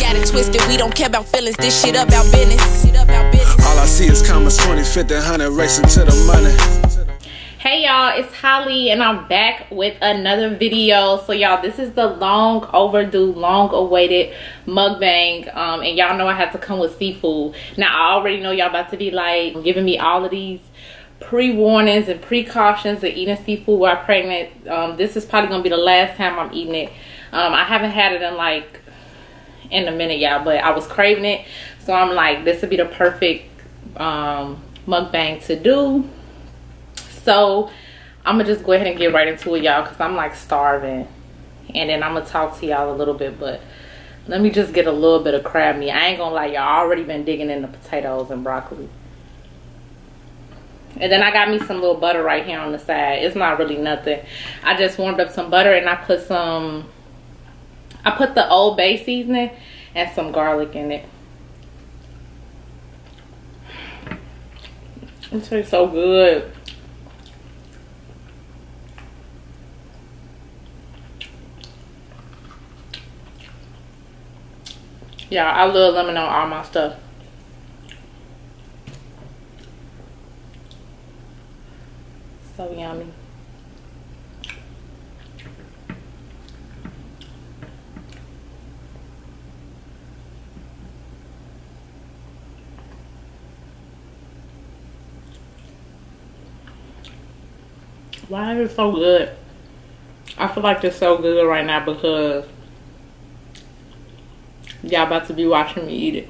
got it twisted. We don't care about feelings. This shit about business. All I see is commas, 20, 50, 100, racing to the money. Hey y'all, it's Holly and I'm back with another video. So y'all, this is the long overdue, long awaited mukbang, and y'all know I had to come with seafood. Now I already know y'all about to be like giving me all of these pre-warnings and precautions of eating seafood while pregnant. This is probably gonna be the last time I'm eating it. I haven't had it in a minute, y'all, but I was craving it, so I'm like, this would be the perfect mukbang to do. So I'm gonna just go ahead and get right into it, y'all, because I'm like starving, and then I'm gonna talk to y'all a little bit. But let me just get a little bit of crab meat. I ain't gonna lie, y'all, already been digging in the potatoes and broccoli. And then I got me some little butter right here on the side. It's not really nothing. I just warmed up some butter and I put the Old Bay seasoning and some garlic in it. It tastes so good. Yeah, I love lemon on all my stuff. So yummy. Why is it so good? I feel like it's so good right now because y'all about to be watching me eat it.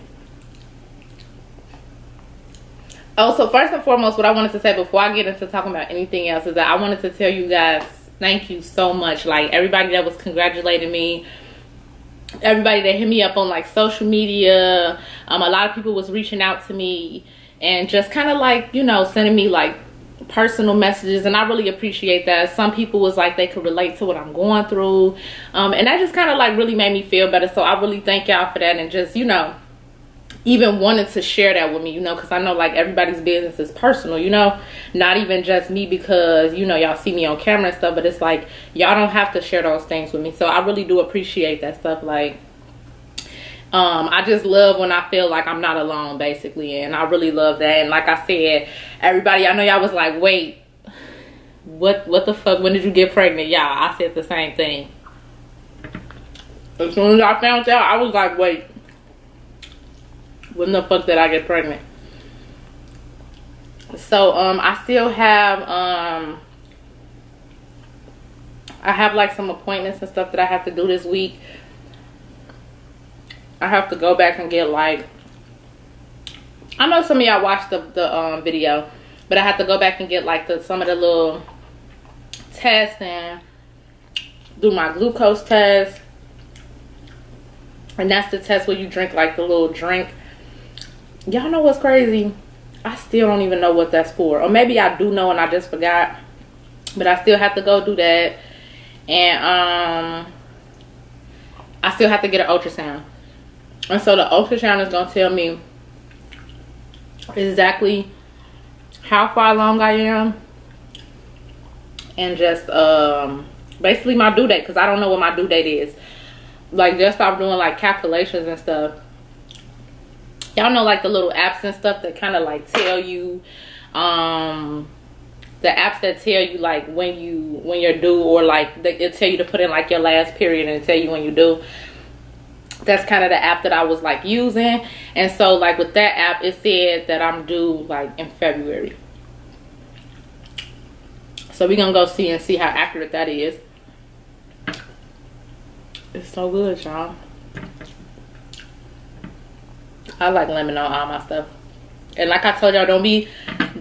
Oh, so first and foremost, what I wanted to say before I get into talking about anything else is that I wanted to tell you guys thank you so much. Like, everybody that was congratulating me, everybody that hit me up on like social media, a lot of people was reaching out to me and just kind of like, you know, sending me like personal messages, and I really appreciate that. Some people was like they could relate to what I'm going through, and that just kind of like really made me feel better. So I really thank y'all for that, and just, you know, even wanted to share that with me, you know, because I know like everybody's business is personal, you know, not even just me, because, you know, y'all see me on camera and stuff, but it's like y'all don't have to share those things with me. So I really do appreciate that stuff. Like, I just love when I feel like I'm not alone, basically, and I really love that. And like I said, everybody, I know y'all was like, wait, what the fuck, when did you get pregnant? Y'all, I said the same thing. As soon as I found out, I was like, wait, when the fuck did I get pregnant? So I still have I have like some appointments and stuff that I have to do this week. I have to go back and get like, I know some of y'all watched the video, but I have to go back and get like some of the little tests and do my glucose test. And that's the test where you drink like the little drink. Y'all know what's crazy? I still don't even know what that's for. Or maybe I do know and I just forgot. But I still have to go do that. And I still have to get an ultrasound. And so the ultrasound is going to tell me exactly how far along I am. And just basically my due date. Because I don't know what my due date is. Like, just stop doing like calculations and stuff. Y'all know like the little apps and stuff that kind of like tell you, the apps that tell you like when you're due, or like it tell you to put in like your last period and tell you when you do. That's kind of the app that I was like using. And so like with that app, it said that I'm due like in February. So we're gonna go see how accurate that is. It's so good, y'all. I like lemon on all my stuff. And like I told y'all,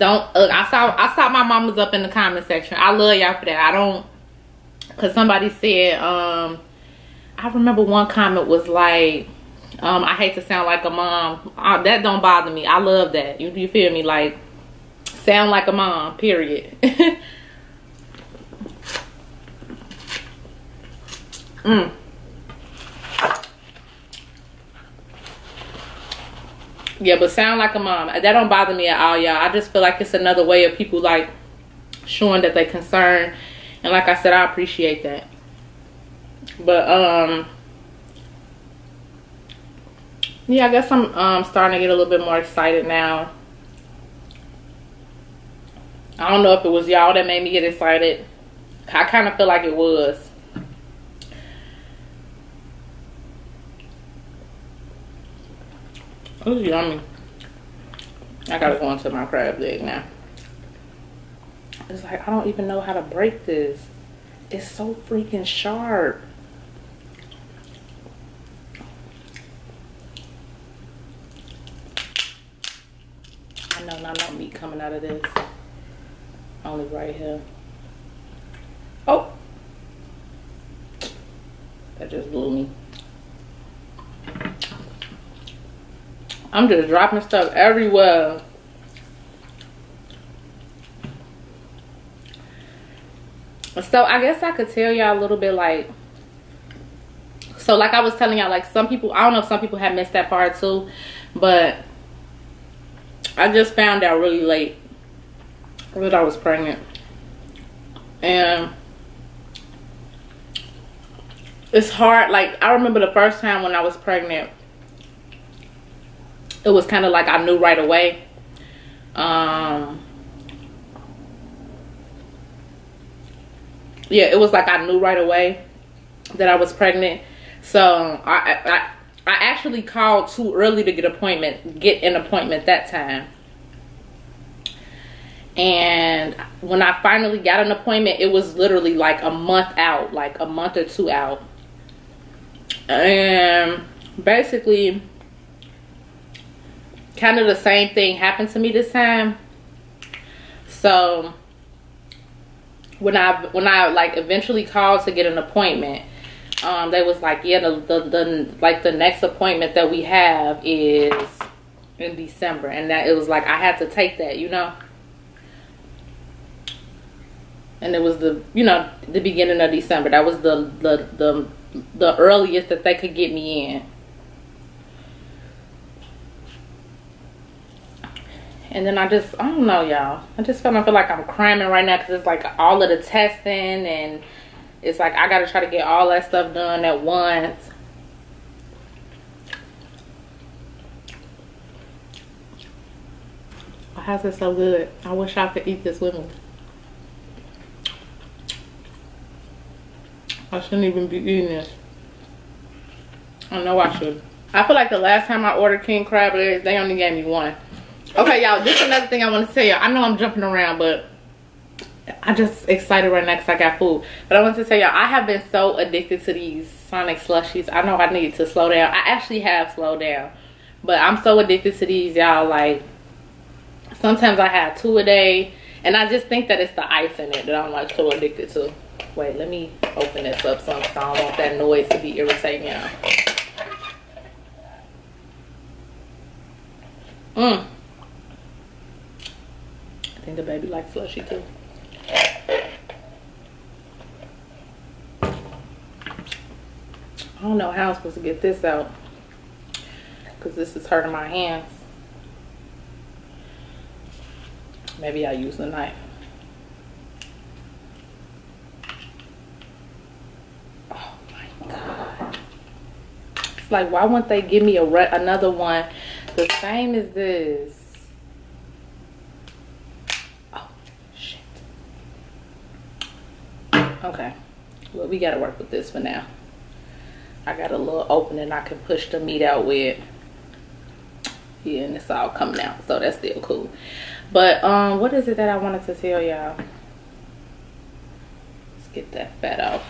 I saw my mamas up in the comment section. I love y'all for that. I don't, because somebody said, I remember one comment was like, I hate to sound like a mom. That don't bother me. I love that. You feel me? Like, sound like a mom, period. Yeah, but sound like a mom. That don't bother me at all, y'all. I just feel like it's another way of people like showing that they concerned. And like I said, I appreciate that. But Yeah, I guess I'm starting to get a little bit more excited now. I don't know if it was y'all that made me get excited. I kind of feel like it was. It was yummy. I gotta go into my crab leg now. It's like, I don't even know how to break this. It's so freaking sharp. I know not no meat coming out of this. Only right here. Oh! That just blew me. I'm just dropping stuff everywhere. So I guess I could tell y'all a little bit like, so like I was telling y'all, like some people, I don't know if some people have missed that part too, but I just found out really late that I was pregnant. And it's hard. Like I remember the first time when I was pregnant, it was kind of like I knew right away. Yeah, it was like I knew right away that I was pregnant. So I actually called too early to get an appointment that time. And when I finally got an appointment, it was literally like a month out, like a month or two out. And basically, kind of the same thing happened to me this time. So when I like eventually called to get an appointment, they was like, yeah, the next appointment that we have is in December, and that it was like I had to take that, you know. And it was the beginning of December. That was the earliest that they could get me in. And then I don't know, y'all. I just feel like I'm cramming right now because it's like all of the testing, and it's like I gotta try to get all that stuff done at once. How's it so good? I wish I could eat this with me. I shouldn't even be eating this. I know I should. I feel like the last time I ordered king crab legs, they only gave me one. Okay, y'all, this is another thing I want to tell you. I know I'm jumping around, but I'm just excited right now because I got food. But I want to tell y'all, I have been so addicted to these Sonic slushies. I know I need to slow down. I actually have slowed down. But I'm so addicted to these, y'all. Like, sometimes I have 2 a day. And I just think that it's the ice in it that I'm like so addicted to. Wait, let me open this up some because I don't want that noise to be irritating y'all. I think the baby likes slushy too. I don't know how I'm supposed to get this out because this is hurting my hands. Maybe I'll use the knife. Oh my God. It's like, why wouldn't they give me another one the same as this? Oh, shit. Okay. Well, we gotta work with this for now. I got a little opening I can push the meat out with. Yeah, and it's all coming out, so that's still cool. But what is it that I wanted to tell y'all? Let's get that fat off.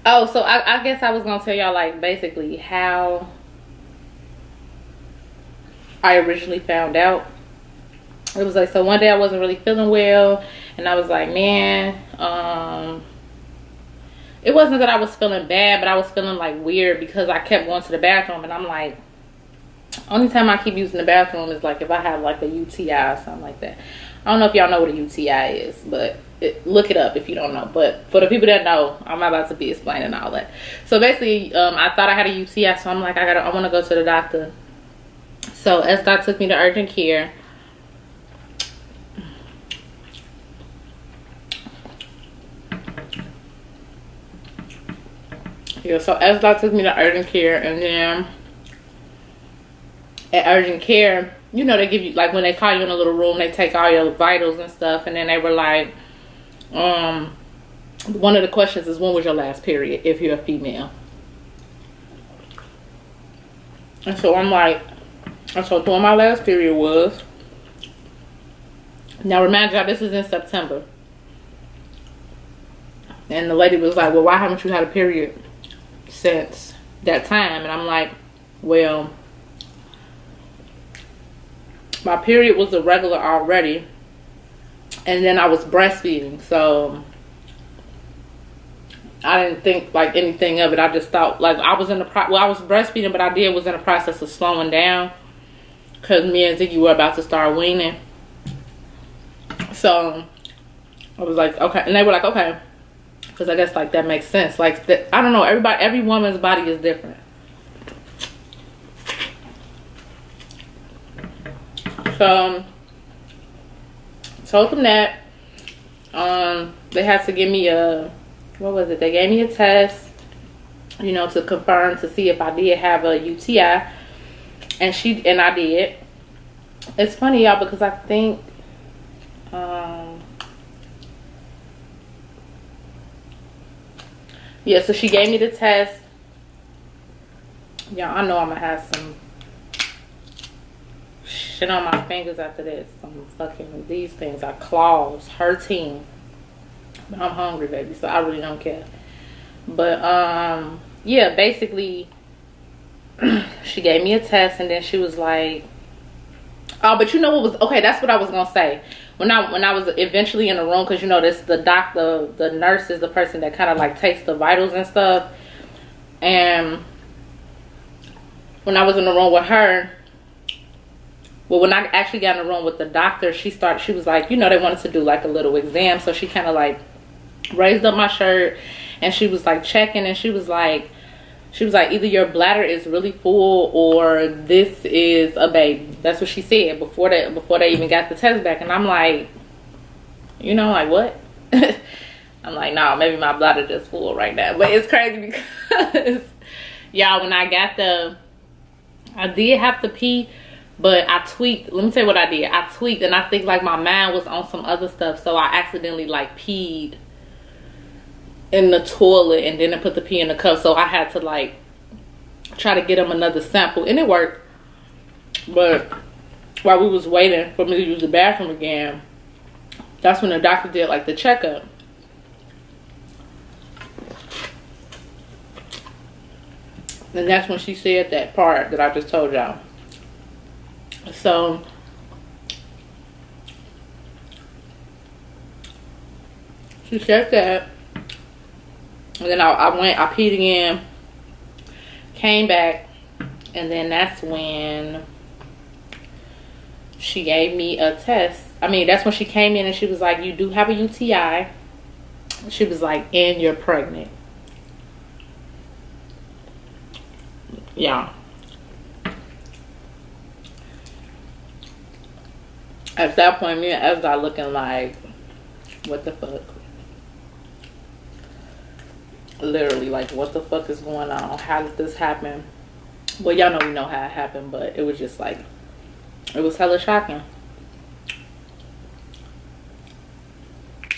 Oh, so I guess I was gonna tell y'all like basically how I originally found out. It was like, so one day I wasn't really feeling well, and I was like, man, it wasn't that I was feeling bad, but I was feeling like weird because I kept going to the bathroom, and I'm like, only time I keep using the bathroom is like if I have like a UTI or something like that. I don't know if y'all know what a UTI is, but look it up if you don't know. But for the people that know, I'm about to be explaining all that. So basically, I thought I had a UTI, so I'm like, I want to go to the doctor. So Sdot took me to urgent care. Yeah, so Sdot took me to urgent care, and then at urgent care, you know, they give you, like, when they call you in a little room, they take all your vitals and stuff, and then they were like, one of the questions is, when was your last period, if you're a female? And so I'm like, I told when my last period was. Now remind y'all, this is in September. And the lady was like, well, why haven't you had a period since that time? And I'm like, well, my period was irregular already, and then I was breastfeeding, so I didn't think like anything of it. I just thought like I was in the I was breastfeeding, but I was in the process of slowing down because me and Ziggy were about to start weaning. So I was like, okay, and they were like, okay, because I guess like that makes sense. Like I don't know, every woman's body is different. So told them that they had to give me a, what was it? They gave me a test, you know, to confirm to see if I did have a UTI, and I did. It's funny, y'all, because I think yeah, so she gave me the test. Yeah, I know I'm gonna have some shit on my fingers after this. Some fucking, these things are claws hurting. But I'm hungry, baby, so I really don't care. But yeah, basically she gave me a test, and then she was like, oh, but you know what was, okay, that's what I was gonna say. When I was eventually in the room, because you know this, the doctor, the nurse is the person that kind of like takes the vitals and stuff. And when I was in the room with her, well, when I actually got in the room with the doctor, she was like, you know, they wanted to do like a little exam, so she kind of like raised up my shirt, and she was like checking, and she was like either your bladder is really full or this is a baby. That's what she said before they even got the test back. And I'm like, you know, like what? I'm like, nah, maybe my bladder just full right now. But it's crazy because y'all, when I got I did have to pee, but I tweaked. Let me tell you what I did. I tweaked, and I think like my mind was on some other stuff, so I accidentally like peed in the toilet and didn't put the pee in the cup. So I had to like try to get him another sample, and it worked. But while we was waiting for me to use the bathroom again, that's when the doctor did like the checkup. And that's when she said that part that I just told y'all. So she said that, and then I peed again, came back, and then that's when she gave me a test. I mean, that's when she came in and she was like, you do have a UTI. She was like, and you're pregnant. Yeah. At that point, me and Sdot looking like, what the fuck? Literally, like, what the fuck is going on? How did this happen? Well, y'all know we know how it happened, but it was just like, it was hella shocking.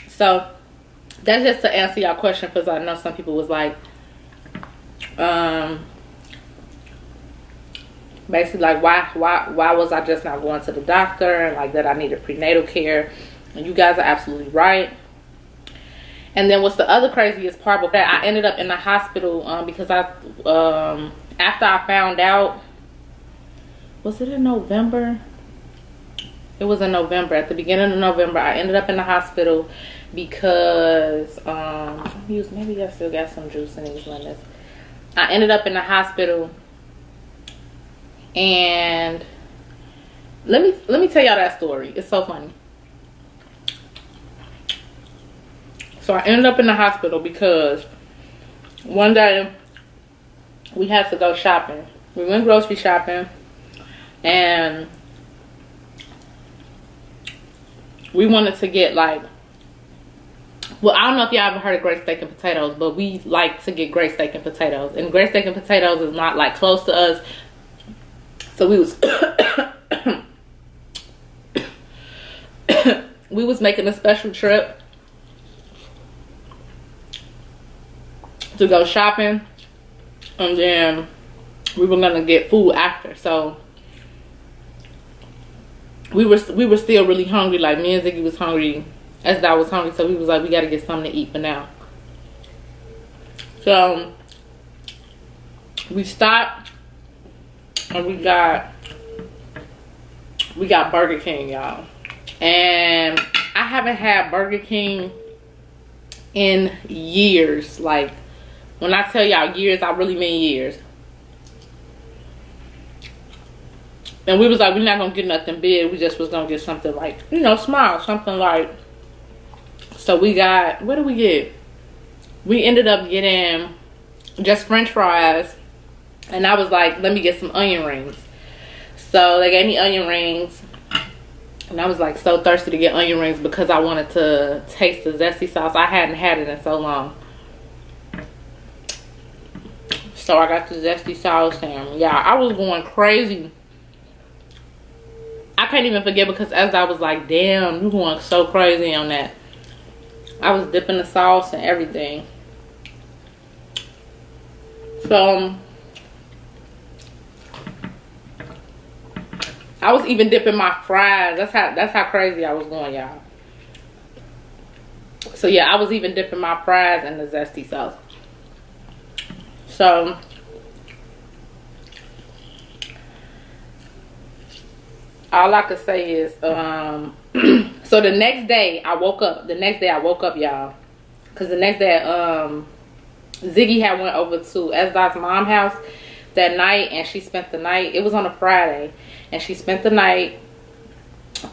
So that's just to answer y'all question, because I know some people was like, basically like, why was I just not going to the doctor, and like that I needed prenatal care. And you guys are absolutely right. And then what's the other craziest part about that, I ended up in the hospital because after I found out, was it in November? It was in November. At the beginning of November, I ended up in the hospital because maybe I still got some juice in these lemons. I ended up in the hospital, and let me tell y'all that story. It's so funny. So I ended up in the hospital because one day we had to go shopping. We went grocery shopping, and we wanted to get like Well, I don't know if y'all ever heard of great steak and potatoes, but we like to get great steak and potatoes. And great steak and potatoes is not like close to us. So we was we was making a special trip to go shopping, and then we were gonna get food after. So we were still really hungry. Like, me and Ziggy was hungry, Sdot was hungry, so we was like, we gotta get something to eat for now. So we stopped and we got Burger King, y'all. And I haven't had Burger King in years. Like, when I tell y'all years, I really mean years. And we was like, we're not gonna get nothing big. We just was gonna get something like, you know, small, something like. So we got, what did we get? We ended up getting just French fries. And I was like, let me get some onion rings. So they gave me onion rings. And I was like so thirsty to get onion rings because I wanted to taste the zesty sauce. I hadn't had it in so long. So I got the zesty sauce, and yeah, I was going crazy. I can't even forget, because as I was like, damn, you going so crazy on that. I was dipping the sauce and everything. So I was even dipping my fries. That's how crazy I was going, y'all. So yeah, I was even dipping my fries in the zesty sauce. So all I could say is, so the next day I woke up, y'all. Because the next day, Ziggy had went over to Sdot's mom's house that night, and she spent the night. It was on a Friday, and she spent the night.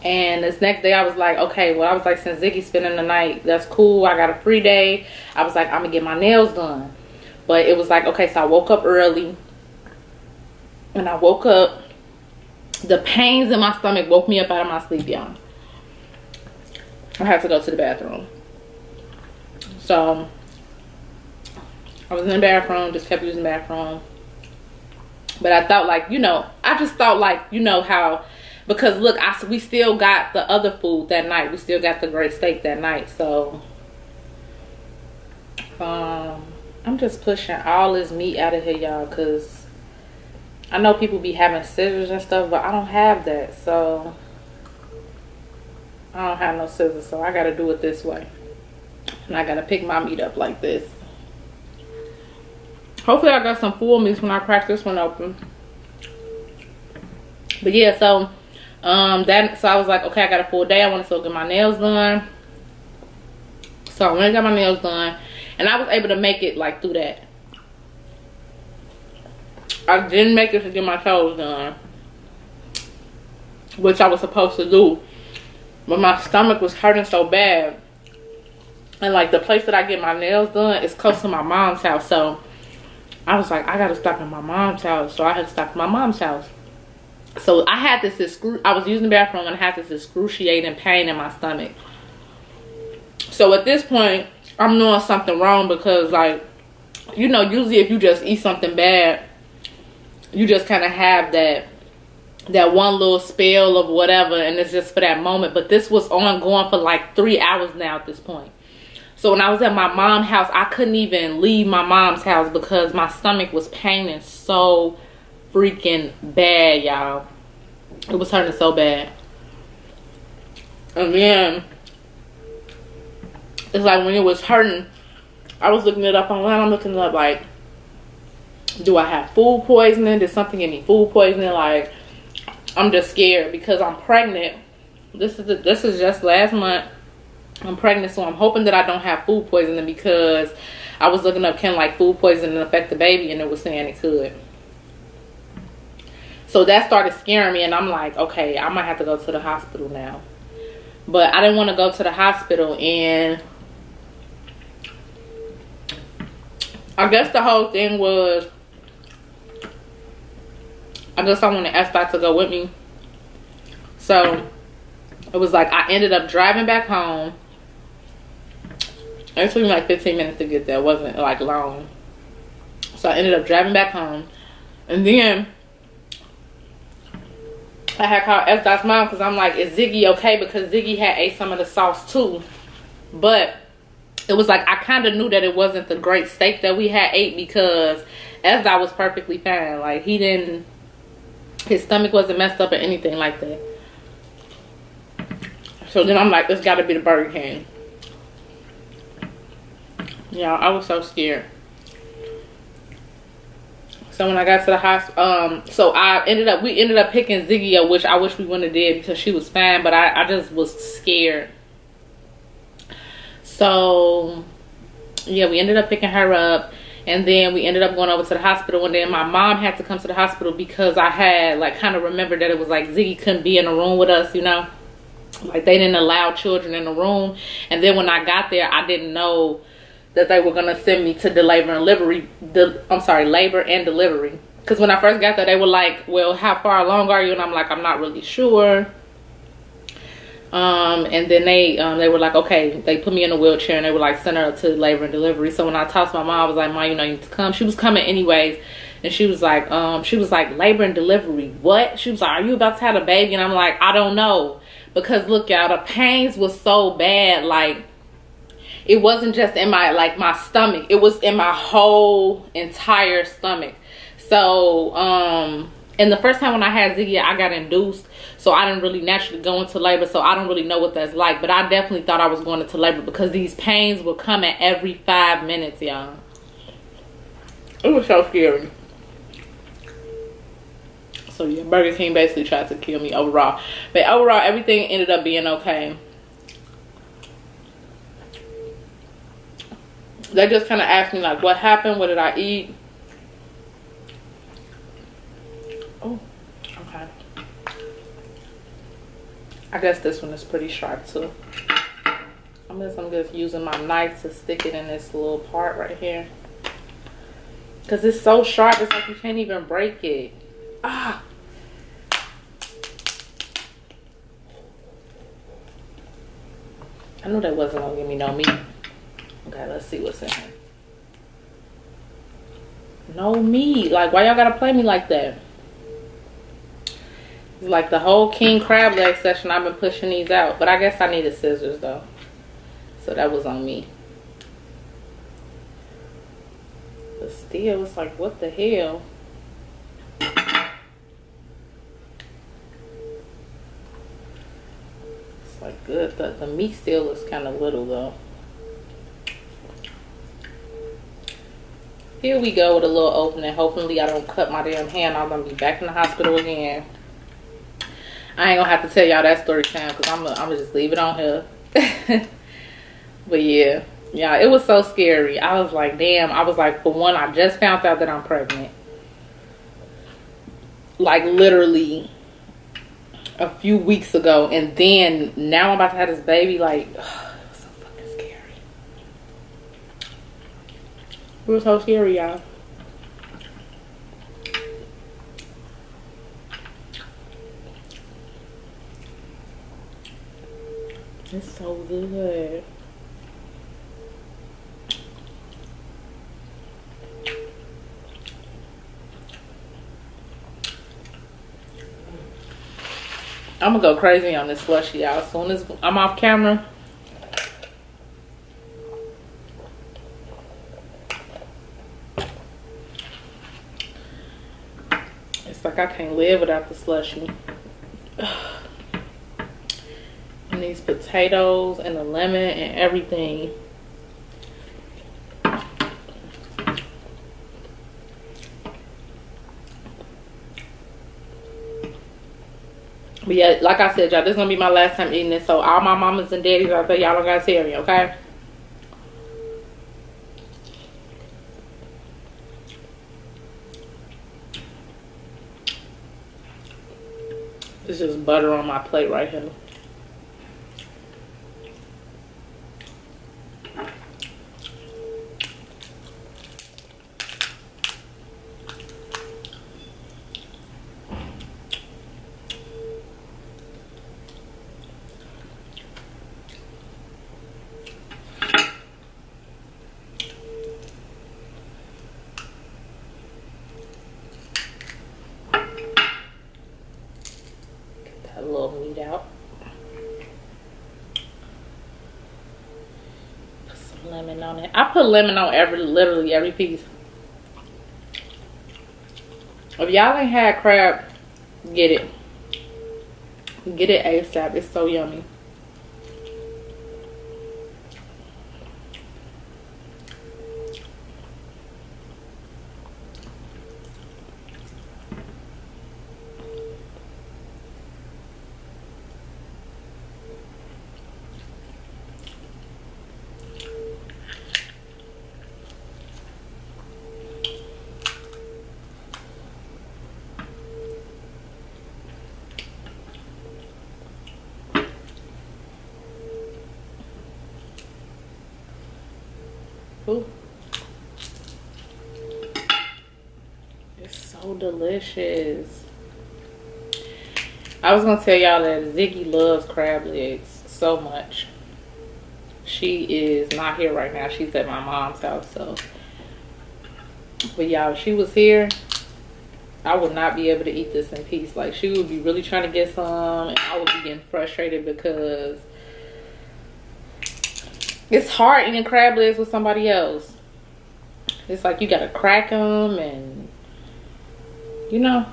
And this next day I was like, okay, well, I was like, since Ziggy's spending the night, that's cool. I got a free day. I was like, I'm gonna get my nails done. But it was like, okay, so I woke up early. And I woke up, the pains in my stomach woke me up out of my sleep, y'all. I had to go to the bathroom. So I was in the bathroom, just kept using the bathroom. But I thought, like, you know, I just thought, like, you know how, because look, we still got the other food that night. We still got the great steak that night. So I'm just pushing all this meat out of here, y'all, because I know people be having scissors and stuff, but I don't have that. So I don't have no scissors, so I gotta do it this way. And I gotta pick my meat up like this. Hopefully I got some full meats when I crack this one open. But yeah, so so I was like, okay, I got a full day. I want to still get my nails done. So I went and got my nails done, and I was able to make it like through that. I didn't make it to get my toes done, which I was supposed to do, but my stomach was hurting so bad. And like the place that I get my nails done is close to my mom's house, so I was like, I gotta stop at my mom's house. So I had to stop at my mom's house. So I had this I was using the bathroom, and I had this excruciating pain in my stomach. So at this point, I'm doing something wrong, because, like, you know, usually if you just eat something bad, you just kind of have that one little spell of whatever, and it's just for that moment. But this was ongoing for like 3 hours now at this point. So when I was at my mom's house, I couldn't even leave my mom's house because my stomach was paining so freaking bad, y'all. It was hurting so bad. And then it's like when it was hurting, I was looking it up online. I'm looking it up like, do I have food poisoning? Did something give me food poisoning? Like, I'm just scared because I'm pregnant. This is just last month. I'm pregnant, so I'm hoping that I don't have food poisoning, because I was looking up, can like food poisoning affect the baby, and it was saying it could. So that started scaring me, and I'm like, okay, I might have to go to the hospital now. But I didn't want to go to the hospital, and I guess the whole thing was, I guess I wanted Sdot to go with me. So it was like I ended up driving back home. It took me like 15 minutes to get there. It wasn't like long. So I ended up driving back home. And then I had called Sdot's mom because I'm like, is Ziggy okay? Because Ziggy had ate some of the sauce too. But it was like, I kind of knew that it wasn't the great steak that we had ate because Sdot was perfectly fine. Like, he didn't, his stomach wasn't messed up or anything like that. So then I'm like, this gotta be the Burger King. Yeah, I was so scared. So when I got to the hospital, so we ended up picking Ziggy up, which I wish we wouldn't have did because she was fine, but I just was scared. So yeah, we ended up picking her up, and then we ended up going over to the hospital, and then my mom had to come to the hospital because I had like kind of remembered that it was like Ziggy couldn't be in a room with us, you know, like they didn't allow children in the room. And then when I got there, I didn't know that they were gonna send me to the labor and delivery. Because when I first got there, they were like, well, how far along are you? And I'm like, I'm not really sure. And then they were like, okay, they put me in a wheelchair and they were like, send her to labor and delivery. So when I talked to my mom, I was like, Mom, you know, you need to come. She was coming anyways. And she was like, labor and delivery, what? She was like, are you about to have a baby? And I'm like, I don't know. Because look, y'all, the pains was so bad. Like, it wasn't just in my stomach. It was in my whole entire stomach. So, and the first time when I had Ziggy, I got induced. So I didn't really naturally go into labor. So I don't really know what that's like. But I definitely thought I was going into labor because these pains were coming every 5 minutes, y'all. It was so scary. So yeah, Burger King basically tried to kill me overall. But overall, everything ended up being okay. They just kind of asked me like, what happened? What did I eat? Oh, okay. I guess this one is pretty sharp too. I'm just using my knife to stick it in this little part right here. Because it's so sharp, it's like you can't even break it. Ah! I knew that wasn't going to give me no meat. Okay, let's see what's in here. No meat. Like, why y'all gotta play me like that? It's like the whole king crab leg section, I've been pushing these out. But I guess I needed scissors, though. So that was on me. But still, it's like, what the hell? It's like good. The meat still looks kind of little, though. Here we go with a little opening. Hopefully I don't cut my damn hand. I'm gonna be back in the hospital again. I ain't gonna have to tell y'all that story time because I'm gonna just leave it on here. But yeah, it was so scary. I was like, damn. I was like, for one, I just found out that I'm pregnant. Like literally a few weeks ago, and then now I'm about to have this baby. Like, so fucking scary. It was so scary, y'all. It's so good. I'm gonna go crazy on this slushy, y'all. As soon as I'm off camera, it's like I can't live without the slushy. And these potatoes and the lemon and everything. But yeah, like I said, y'all, this is gonna be my last time eating this. So all my mamas and daddies out there, y'all don't gotta tell me, okay? It's just butter on my plate right here. lemon. I put lemon on literally every piece. If y'all ain't had crab, get it. Get it ASAP. It's so yummy. Ooh. It's so delicious. I was gonna tell y'all that Ziggy loves crab legs so much. She is not here right now. She's at my mom's house, so. But y'all, if she was here, I would not be able to eat this in peace. Like, she would be really trying to get some, and I would be getting frustrated because it's hard eating crab legs with somebody else. It's like you gotta crack them and, you know.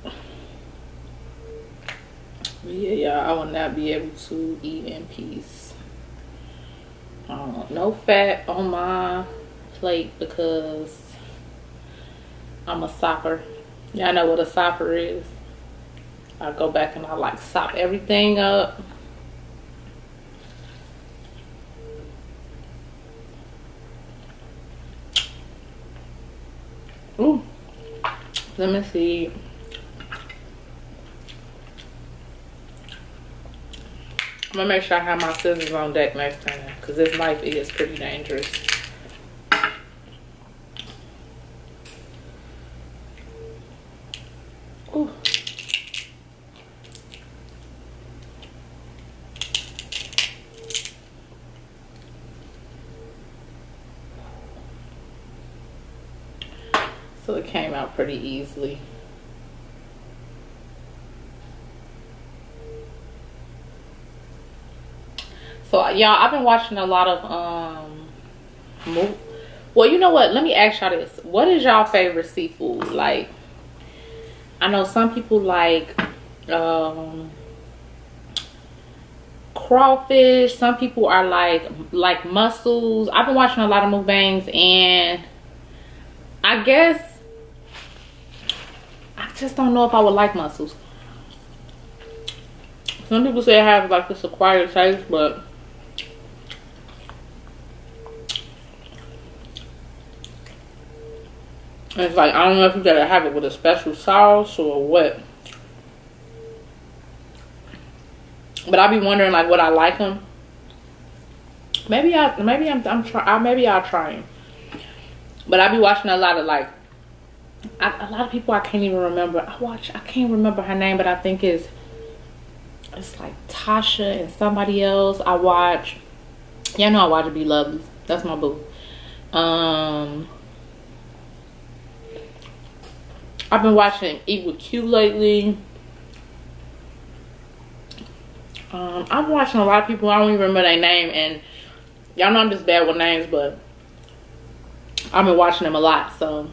But yeah, y'all, I will not be able to eat in peace. No fat on my plate because I'm a sopper. Y'all know what a sopper is. I go back and I like sop everything up. Ooh, let me see. I'm gonna make sure I have my scissors on deck next time because this knife is pretty dangerous. Ooh. So it came out pretty easily. So y'all, I've been watching a lot of well, you know what? Let me ask y'all this. What is y'all favorite seafood? Like, I know some people like crawfish. Some people are like mussels. I've been watching a lot of mukbangs, and I guess I just don't know if I would like mussels. Some people say I have like this acquired taste, but it's like, I don't know if you gotta have it with a special sauce or what. But I be wondering like, would I like them? Maybe I'll try them. But I be watching a lot of like, a lot of people I can't even remember. I can't remember her name, but I think it's like Tasha and somebody else. I watch. Y'all know I watch Be Lovely. That's my boo. I've been watching Eat with Q lately. I'm watching a lot of people. I don't even remember their name, and y'all know I'm just bad with names, but I've been watching them a lot. So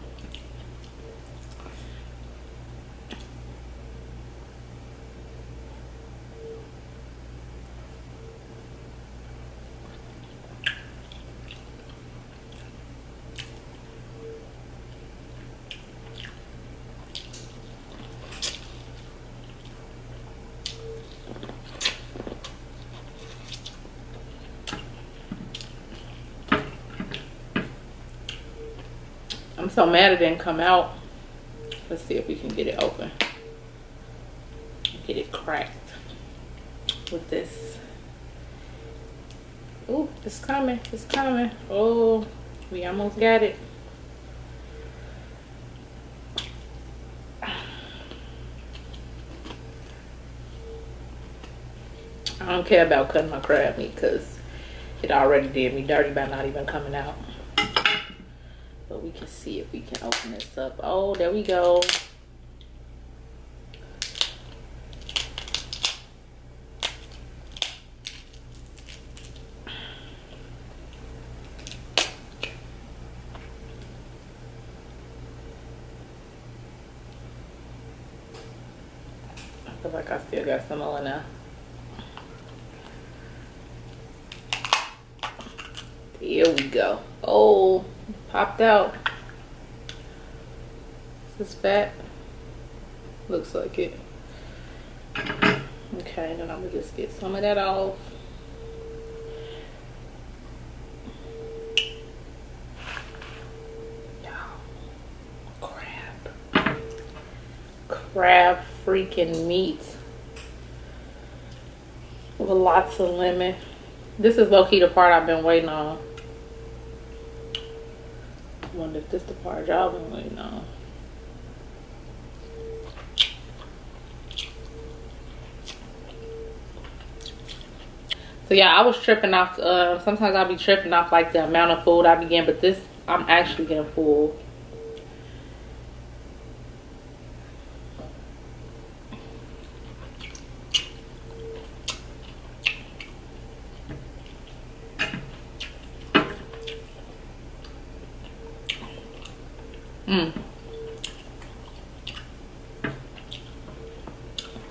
I'm so mad it didn't come out. Let's see if we can get it open. Get it cracked with this. Ooh, it's coming. It's coming. Oh, we almost got it. I don't care about cutting my crab meat because it already did me dirty by not even coming out. But we can see if we can open this up. Oh, there we go. feel like I still got some more in there. Here we go. Oh, popped out. Is this fat? Looks like it. Okay, then I'm gonna just get some of that off. Crab freaking meat with lots of lemon. This is low-key the part I've been waiting on. I wonder if this is the part y'all been waiting on. So yeah, I was tripping off. Sometimes I'll be tripping off like the amount of food I be getting, but this I'm actually getting full.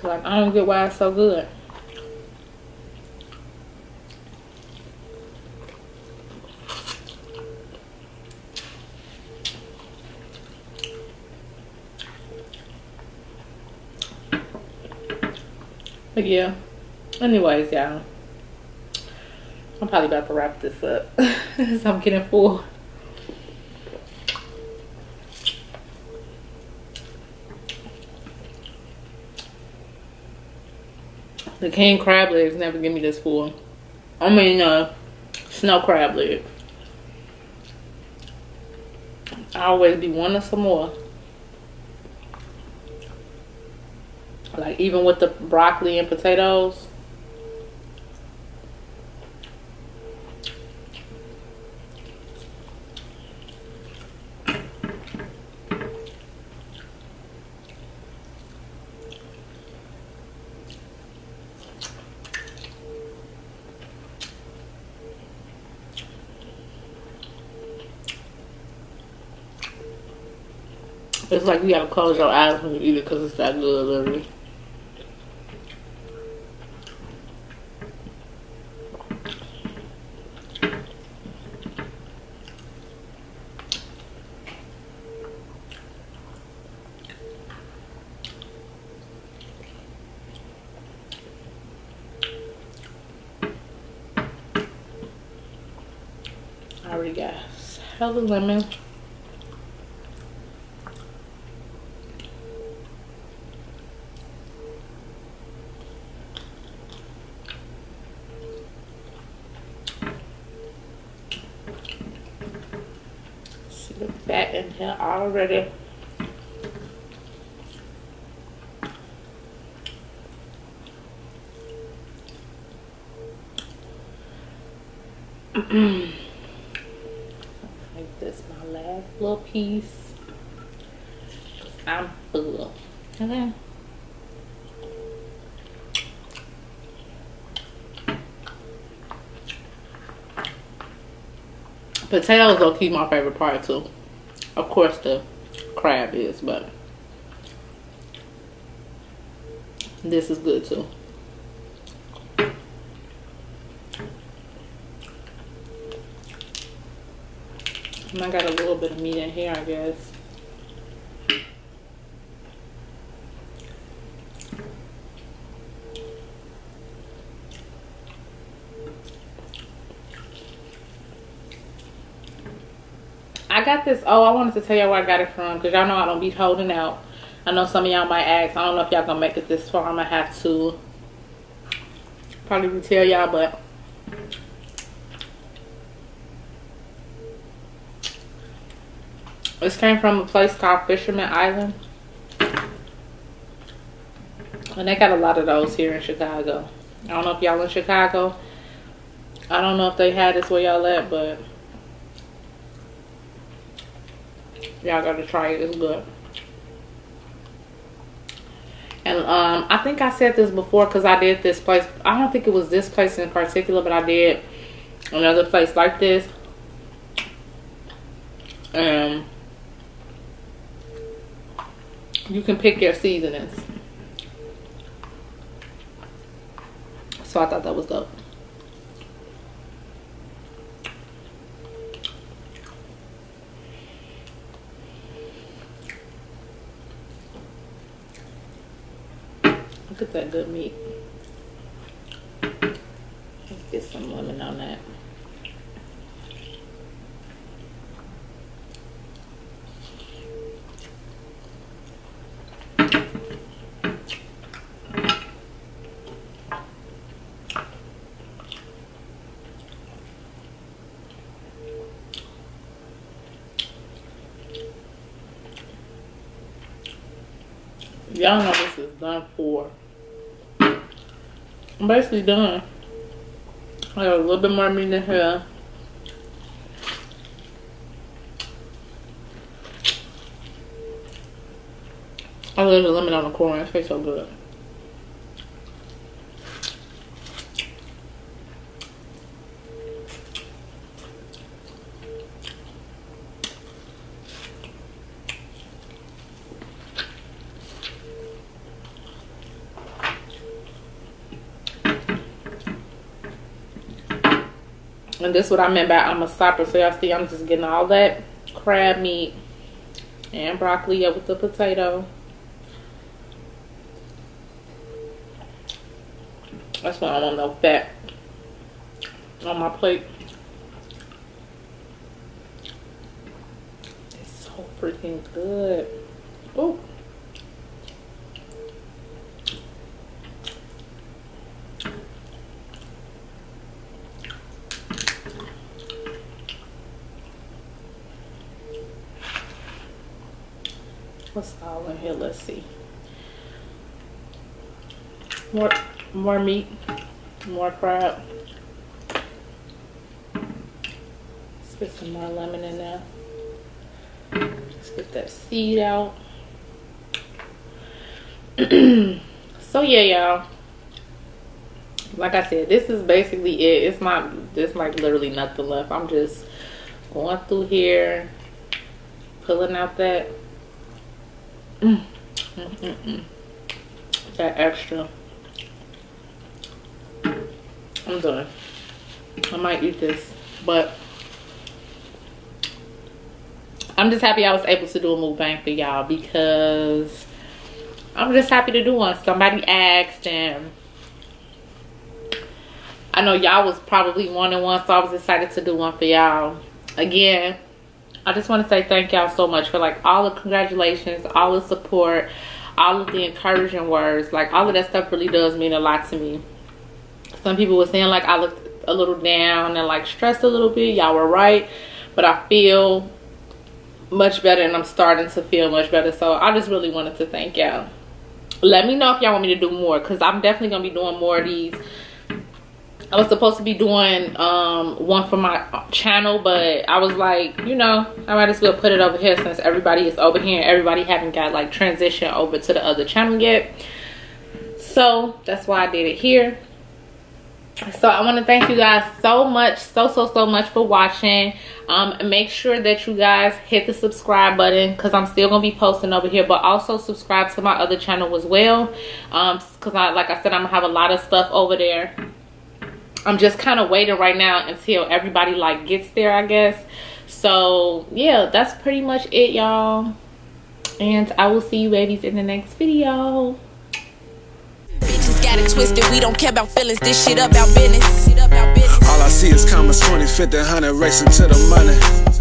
Like, I don't get why it's so good. But yeah, anyways, y'all, I'm probably about to wrap this up because I'm getting full. The king crab legs never give me this full. I mean, snow crab leg. I always be wanting some more. Like, even with the broccoli and potatoes. It's like you gotta close your eyes when you eat it because it's that good, literally. I already got hella lemon. See the fat in here already. Make this my last little piece. I'm full. Okay. Potatoes will keep my favorite part too. Of course the crab is, but this is good too. And I got a little bit of meat in here, I guess. I got this. Oh, I wanted to tell y'all where I got it from because y'all know I don't be holding out. I know some of y'all might ask. I don't know if y'all gonna make it this far. I'm gonna have to probably tell y'all, but this came from a place called Fisherman Island. And they got a lot of those here in Chicago. I don't know if y'all in Chicago. I don't know if they had this where y'all at, but y'all gotta try it. It's good. And I think I said this before because I did this place. I don't think it was this place in particular, but I did another place like this. You can pick your seasonings. So I thought that was dope. Look at that good meat. Let's get some lemon on that. Y'all know this is done for. I'm basically done. I got a little bit more meat in here. I love the lemon on the corn. It tastes so good. And this is what I meant by I'm a stopper. So y'all see I'm just getting all that crab meat and broccoli up with the potato. That's why I don't want no fat on my plate. It's so freaking good. Ooh. What's all in here? Let's see. More meat, more crab. Let's get some more lemon in there. Let's get that seed out. So yeah, y'all. Like I said, this is basically it. It's not. There's like literally nothing left. I'm just going through here, pulling out that. That extra. I'm done. I might eat this, but I'm just happy I was able to do a mukbang for y'all because I'm just happy to do one. Somebody asked and I know y'all was probably wanting one, so I was excited to do one for y'all. Again, I just want to say thank y'all so much for like all the congratulations, all the support, all of the encouraging words. Like all of that stuff really does mean a lot to me. Some people were saying like I looked a little down and like stressed a little bit. Y'all were right, but I feel much better and I'm starting to feel much better. So I just really wanted to thank y'all. Let me know if y'all want me to do more because I'm definitely gonna be doing more of these. I was supposed to be doing one for my channel, but I was like, you know, I might as well put it over here since everybody is over here and everybody haven't got like transition over to the other channel yet. So that's why I did it here. So I want to thank you guys so much, so much for watching. Make sure that you guys hit the subscribe button because I'm still gonna be posting over here, but also subscribe to my other channel as well, because like I said, I'm gonna have a lot of stuff over there. I'm just kind of waiting right now until everybody like gets there, I guess. So yeah, that's pretty much it, y'all, and I will see you babies in the next video. Bitches got it twisted, we don't care about feelings, this shit about business. All I see is commas, 20, 50, 100, racing to the money.